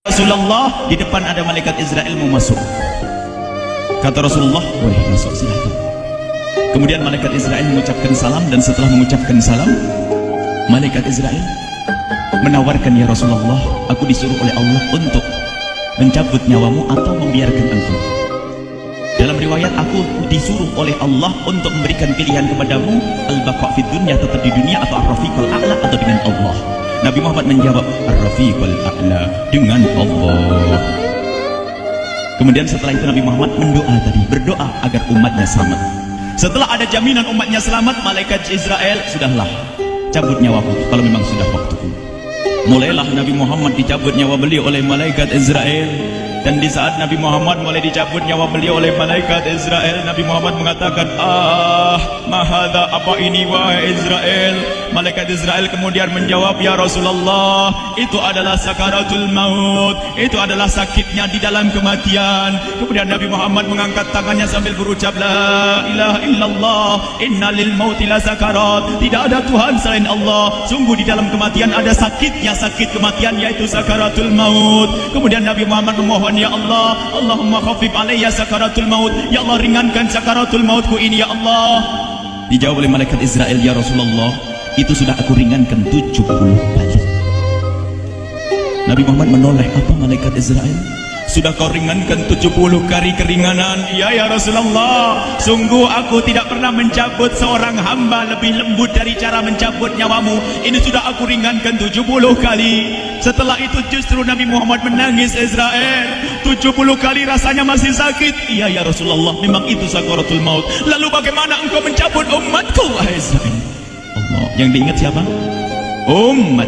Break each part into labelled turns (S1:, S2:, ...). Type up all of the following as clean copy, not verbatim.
S1: Rasulullah, di depan ada malaikat Israel mau masuk. Kata Rasulullah, boleh masuk, silahkan. Kemudian malaikat Israel mengucapkan salam, dan setelah mengucapkan salam, malaikat Israel menawarkan, ya Rasulullah, aku disuruh oleh Allah untuk mencabut nyawamu atau membiarkan engkau. Dalam riwayat, aku disuruh oleh Allah untuk memberikan pilihan kepadamu, al-baqa fid dunya, tetap di dunia, atau ar-rafiqul a'la, atau dengan Allah. Nabi Muhammad menjawab, ar-rafiqul a'la, dengan Allah. Kemudian setelah itu Nabi Muhammad berdoa agar umatnya selamat. Setelah ada jaminan umatnya selamat, malaikat Israel, sudahlah, cabut nyawaku kalau memang sudah waktuku. Mulailah Nabi Muhammad dicabut nyawa beliau oleh malaikat Israel. Dan di saat Nabi Muhammad mulai dicabut nyawa beliau oleh malaikat Israel, Nabi Muhammad mengatakan, mahadha, apa ini wahai Israel? Malaikat Israel kemudian menjawab, ya Rasulullah, itu adalah sakaratul maut, itu adalah sakitnya di dalam kematian. Kemudian Nabi Muhammad mengangkat tangannya sambil berucap, la ilaha illallah, inna lil mauti la sakarat, tidak ada Tuhan selain Allah, sungguh di dalam kematian ada sakitnya, sakit kematian, yaitu sakaratul maut. Kemudian Nabi Muhammad memohon, ya Allah, Allahumma khafif alayya sakaratul maut, ya Allah, ringankan sakaratul mautku ini, ya Allah. Dijawab oleh malaikat Israel, ya Rasulullah, itu sudah aku ringankan 70 kali. Nabi Muhammad menoleh, apa malaikat Israel? Sudah kau ringankan 70 kali keringanan? Ya Rasulullah, sungguh aku tidak pernah mencabut seorang hamba lebih lembut dari cara mencabut nyawamu. Ini sudah aku ringankan 70 kali. Setelah itu justru Nabi Muhammad menangis, Israel, 70 kali rasanya masih sakit. Iya ya Rasulullah, memang itu sakaratul maut. Lalu bagaimana engkau mencabut umatku, wahai Israel? Allah, yang diingat siapa? Umat.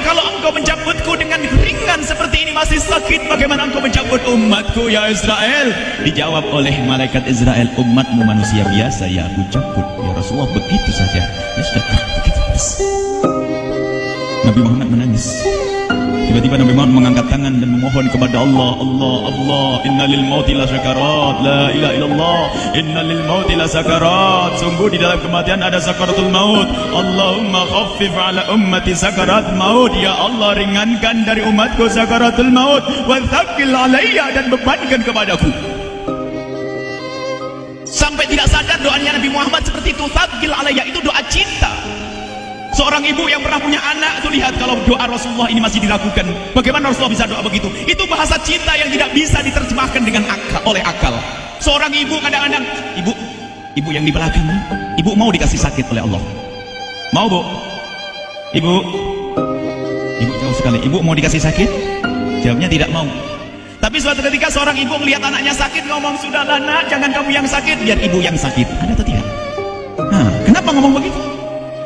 S1: Kalau engkau mencabutku dengan ringan seperti ini masih sakit, bagaimana engkau mencabut umatku, ya Israel? Dijawab oleh malaikat Israel, umatmu manusia biasa, ya aku cabut. Ya Rasulullah, begitu saja. Ya sudah, begitu. Nabi Muhammad menangis. Tiba-tiba Nabi Muhammad mengangkat tangan dan memohon kepada Allah, Allah, inna lil mauti la sakarat, la ilaha illallah, inna lil mauti la sakarat, sungguh di dalam kematian ada sakaratul maut. Allahumma khaffif ala ummati sakarat maut, ya Allah, ringankan dari umatku sakaratul maut, wa thaqqil alayya, dan bebankan kepadaku. Sampai tidak sadar doanya Nabi Muhammad seperti itu, thaqqil alayya, itu doa cinta. Seorang ibu yang pernah punya anak itu, lihat kalau doa Rasulullah ini masih dilakukan, bagaimana Rasulullah bisa doa begitu? Itu bahasa cinta yang tidak bisa diterjemahkan dengan oleh akal. Seorang ibu kadang-kadang, ibu yang di belakang, ibu mau dikasih sakit oleh Allah? Mau, Bu? Ibu jauh sekali. Ibu mau dikasih sakit? Jawabnya tidak mau. Tapi suatu ketika seorang ibu melihat anaknya sakit, ngomong, sudahlah nak, jangan kamu yang sakit, biar ibu yang sakit. Ada atau tidak? Kenapa ngomong begitu?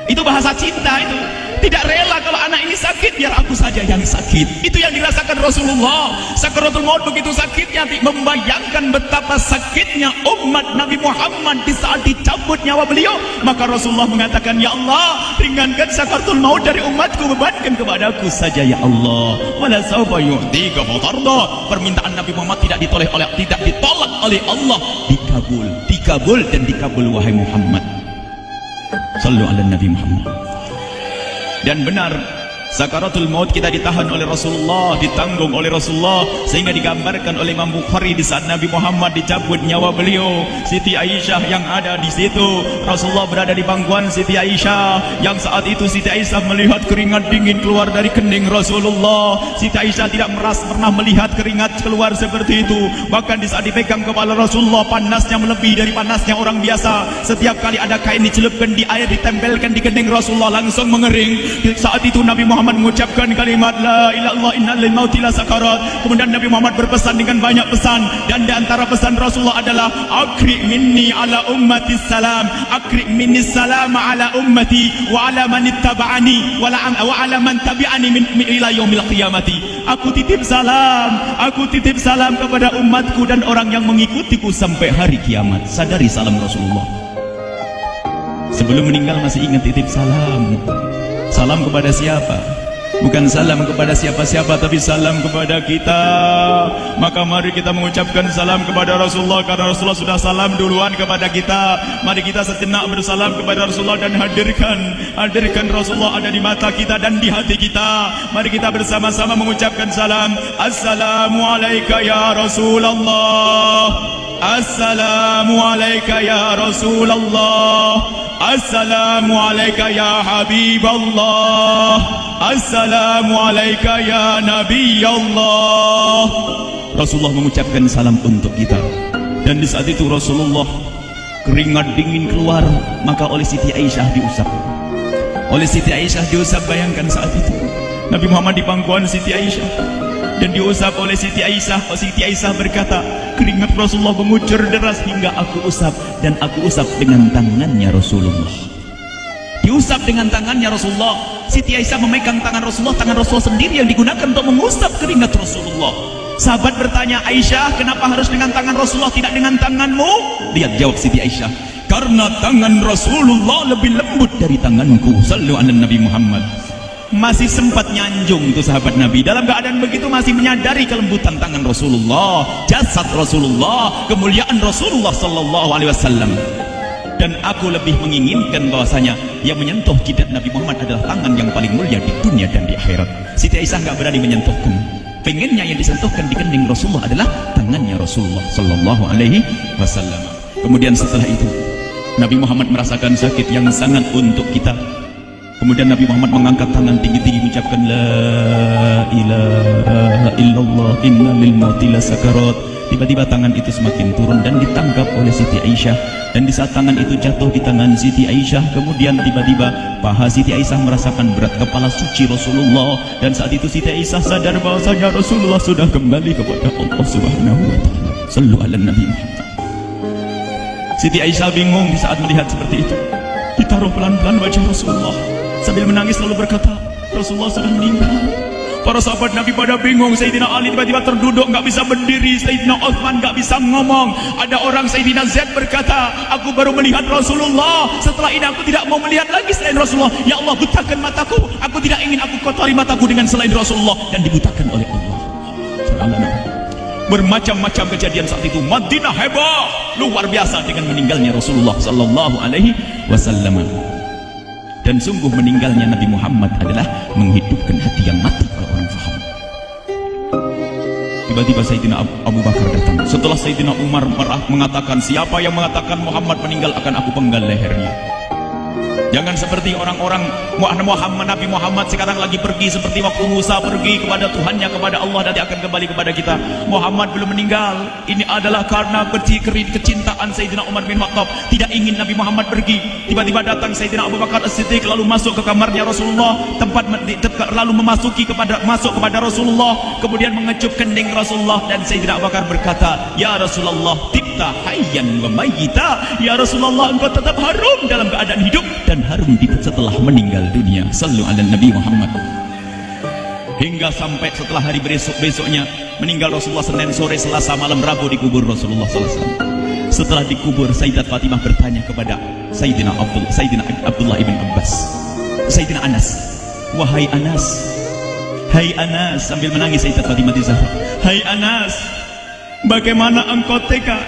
S1: Itu bahasa cinta itu. Tidak rela kalau anak ini sakit, biar aku saja yang sakit. Itu yang dirasakan Rasulullah. Sakaratul maut begitu sakitnya, membayangkan betapa sakitnya umat Nabi Muhammad di saat dicabut nyawa beliau. Maka Rasulullah mengatakan, ya Allah, ringankan sakaratul maut dari umatku, bebankan kepadaku saja, ya Allah. Wala sawfa yu'tika fatarda. Permintaan Nabi Muhammad tidak ditolak oleh Allah, dikabul dan dikabul, wahai Muhammad. Sallu ala Nabi Muhammad. Dan benar, sakaratul maut kita ditahan oleh Rasulullah, ditanggung oleh Rasulullah, sehingga digambarkan oleh Imam Bukhari di saat Nabi Muhammad dicabut nyawa beliau, Siti Aisyah yang ada di situ. Rasulullah berada di pangkuan Siti Aisyah, yang saat itu Siti Aisyah melihat keringat dingin keluar dari kening Rasulullah. Siti Aisyah tidak pernah melihat keringat keluar seperti itu. Bahkan di saat dipegang kepala Rasulullah, panasnya melebihi dari panasnya orang biasa. Setiap kali ada kain dicelupkan di air, ditempelkan di kening Rasulullah, langsung mengering. Saat itu Nabi Muhammad mengucapkan kalimat la ilaha illallah, inna lil mauti la sakarat. Kemudian Nabi Muhammad berpesan dengan banyak pesan, dan di antara pesan Rasulullah adalah akri minni ala ummati salam, akri minni salam ala ummati wa ala man ittaba'ani wa ala man tabi'ani min ila yaumil qiyamati. Aku titip salam kepada umatku dan orang yang mengikutiku sampai hari kiamat. Sadari salam Rasulullah. Sebelum meninggal masih ingat titip salam. Salam kepada siapa? Bukan salam kepada siapa-siapa, tapi salam kepada kita. Maka mari kita mengucapkan salam kepada Rasulullah, karena Rasulullah sudah salam duluan kepada kita. Mari kita sejenak bersalam kepada Rasulullah dan hadirkan Rasulullah ada di mata kita dan di hati kita. Mari kita bersama-sama mengucapkan salam. Assalamualaikum ya Rasulullah. Assalamualaikum ya Rasulullah. Assalamualaikum ya Habiballah. Assalamualaikum ya Nabi Allah. Rasulullah mengucapkan salam untuk kita. Dan di saat itu Rasulullah keringat dingin keluar, maka oleh Siti Aisyah diusap. Oleh Siti Aisyah diusap, bayangkan saat itu Nabi Muhammad di pangkuan Siti Aisyah dan diusap oleh Siti Aisyah. Siti Aisyah berkata, keringat Rasulullah mengucur deras hingga aku usap, dan aku usap dengan tangannya Rasulullah. Diusap dengan tangannya Rasulullah. Siti Aisyah memegang tangan Rasulullah sendiri yang digunakan untuk mengusap keringat Rasulullah. Sahabat bertanya, Aisyah, kenapa harus dengan tangan Rasulullah tidak dengan tanganmu? Lihat jawab Siti Aisyah, karena tangan Rasulullah lebih lembut dari tanganku. Sallu ala Nabi Muhammad. Masih sempat nyanjung itu sahabat Nabi. Dalam keadaan begitu masih menyadari kelembutan tangan Rasulullah, jasad Rasulullah, kemuliaan Rasulullah sallallahu alaihi wasallam. Dan aku lebih menginginkan bahwasanya yang menyentuh jidat Nabi Muhammad adalah tangan yang paling mulia di dunia dan di akhirat. Siti Aisyah enggak berani menyentuhkan. Pengennya yang disentuhkan di kening Rasulullah adalah tangannya Rasulullah sallallahu alaihi wasallam. Kemudian setelah itu Nabi Muhammad merasakan sakit yang sangat untuk kita. Kemudian Nabi Muhammad mengangkat tangan tinggi-tinggi mengucapkan la ilaha illallah inna lil mauti lasakarat. Tiba-tiba tangan itu semakin turun dan ditangkap oleh Siti Aisyah. Dan di saat tangan itu jatuh di tangan Siti Aisyah, kemudian tiba-tiba paha Siti Aisyah merasakan berat kepala suci Rasulullah. Dan saat itu Siti Aisyah sadar bahwasanya Rasulullah sudah kembali kepada Allah Subhanahu wa taala. Sallu ala Nabi Muhammad. Siti Aisyah bingung di saat melihat seperti itu. Ditaruh pelan-pelan wajah Rasulullah sambil menangis lalu berkata, Rasulullah sudah meninggal. Para sahabat Nabi pada bingung. Sayyidina Ali tiba-tiba terduduk, nggak bisa berdiri. Sayyidina Utsman nggak bisa ngomong. Ada orang Sayyidina Zaid berkata, aku baru melihat Rasulullah, setelah ini aku tidak mau melihat lagi selain Rasulullah. Ya Allah, butakan mataku. Aku tidak ingin aku kotori mataku dengan selain Rasulullah. Dan dibutakan oleh Allah. Bermacam-macam kejadian saat itu. Madinah heboh luar biasa dengan meninggalnya Rasulullah sallallahu alaihi wasallam. Dan sungguh meninggalnya Nabi Muhammad adalah menghidupkan hati yang mati kalau orang faham. Tiba-tiba Sayyidina Abu Bakar datang. Setelah Sayyidina Umar mengatakan, siapa yang mengatakan Muhammad meninggal akan aku penggal lehernya. Jangan seperti orang-orang Nabi Muhammad sekarang lagi pergi seperti waktu Musa pergi kepada Tuhannya, kepada Allah, dan dia akan kembali kepada kita. Muhammad belum meninggal. Ini adalah karena kecintaan Sayyidina Umar bin Khattab, tidak ingin Nabi Muhammad pergi. Tiba-tiba datang Sayyidina Abu Bakar As-Siddiq lalu masuk ke kamarnya Rasulullah, lalu masuk kepada Rasulullah, kemudian mengecup kening Rasulullah, dan Sayyidina Abu Bakar berkata, ya Rasulullah, tibta hayyan wa mayyita. Ya Rasulullah, engkau tetap harum dalam keadaan hidup dan harum setelah meninggal dunia. Sallu ala Nabi Muhammad. Hingga sampai setelah hari besoknya meninggal Rasulullah, Senin sore, Selasa malam, Rabu dikubur Rasulullah SAW. Setelah dikubur, Sayyidat Fatimah bertanya kepada Sayyidina Abdullah ibn Abbas, Sayyidina Anas, wahai Anas, hai Anas, sambil menangis Sayyidat Fatimah di Zahra, hai Anas, bagaimana engkau tega?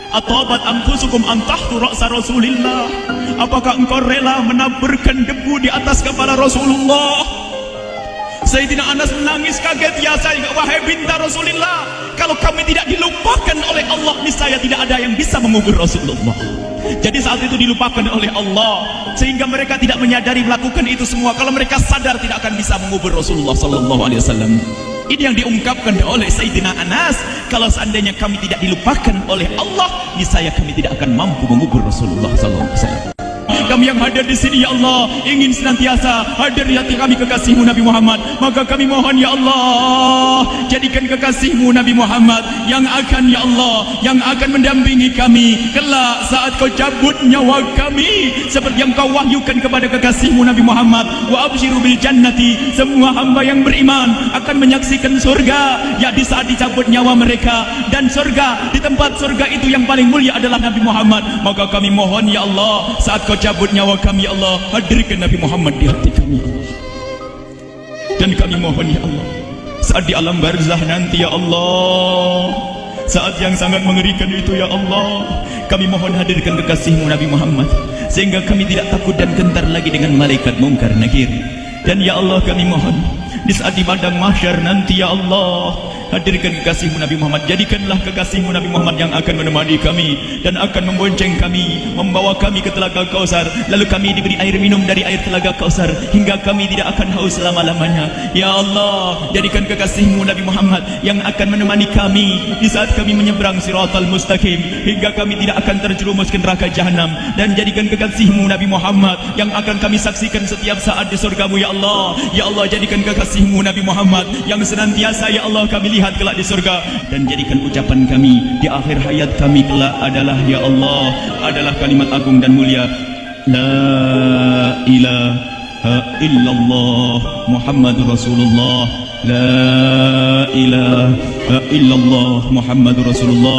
S1: Atabat anfusukum an tahtu ra'sa Rasulillah. Apakah engkau rela menaburkan debu di atas kepala Rasulullah? Sayyidina Anas menangis kaget, ya wahai binta Rasulillah, kalau kami tidak dilupakan oleh Allah, niscaya tidak ada yang bisa mengubur Rasulullah. Jadi saat itu dilupakan oleh Allah, sehingga mereka tidak menyadari melakukan itu semua. Kalau mereka sadar, tidak akan bisa mengubur Rasulullah sallallahu alaihi wasallam. Ini yang diungkapkan oleh Sayyidina Anas. Kalau seandainya kami tidak dilupakan oleh Allah, niscaya kami tidak akan mampu mengubur Rasulullah sallallahu alaihi wasallam. Kami yang hadir di sini, ya Allah, ingin senantiasa hadir di hati kami kekasihmu Nabi Muhammad. Maka kami mohon, ya Allah, jadikan kekasihmu Nabi Muhammad yang akan, ya Allah, yang akan mendampingi kami kelak saat kau cabut nyawa kami, seperti yang kau wahyukan kepada kekasihmu Nabi Muhammad. Wa abshiru bil jannati. Semua hamba yang beriman akan menyaksikan surga, ya, di saat dicabut nyawa mereka. Dan surga, di tempat surga itu yang paling mulia adalah Nabi Muhammad. Maka kami mohon, ya Allah, saat kau cabut nyawa kami, ya Allah, hadirkan Nabi Muhammad di hati kami, ya Allah. Dan kami mohon ya Allah, saat di alam barzah nanti ya Allah, saat yang sangat mengerikan itu ya Allah, kami mohon hadirkan kekasih-Mu Nabi Muhammad, sehingga kami tidak takut dan gentar lagi dengan malaikat mungkar nakir. Dan ya Allah kami mohon, di saat di padang mahsyar nanti ya Allah, hadirkan kekasih-Mu Nabi Muhammad. Jadikanlah kekasih-Mu Nabi Muhammad yang akan menemani kami dan akan membonceng kami, membawa kami ke telaga Kausar. Lalu kami diberi air minum dari air telaga Kausar hingga kami tidak akan haus selama-lamanya. Ya Allah, jadikan kekasih-Mu Nabi Muhammad yang akan menemani kami di saat kami menyeberang Siratal Mustaqim hingga kami tidak akan terjerumus ke neraka Jahanam. Dan jadikan kekasih-Mu Nabi Muhammad yang akan kami saksikan setiap saat di surga-Mu ya Allah. Ya Allah, jadikan kekasih-Mu Nabi Muhammad yang senantiasa ya Allah kami lihat kelak di surga. Dan jadikan ucapan kami di akhir hayat kami kelak adalah ya Allah, adalah kalimat agung dan mulia, la ilaha illallah Muhammadur Rasulullah, la ilaha illallah Muhammadur Rasulullah.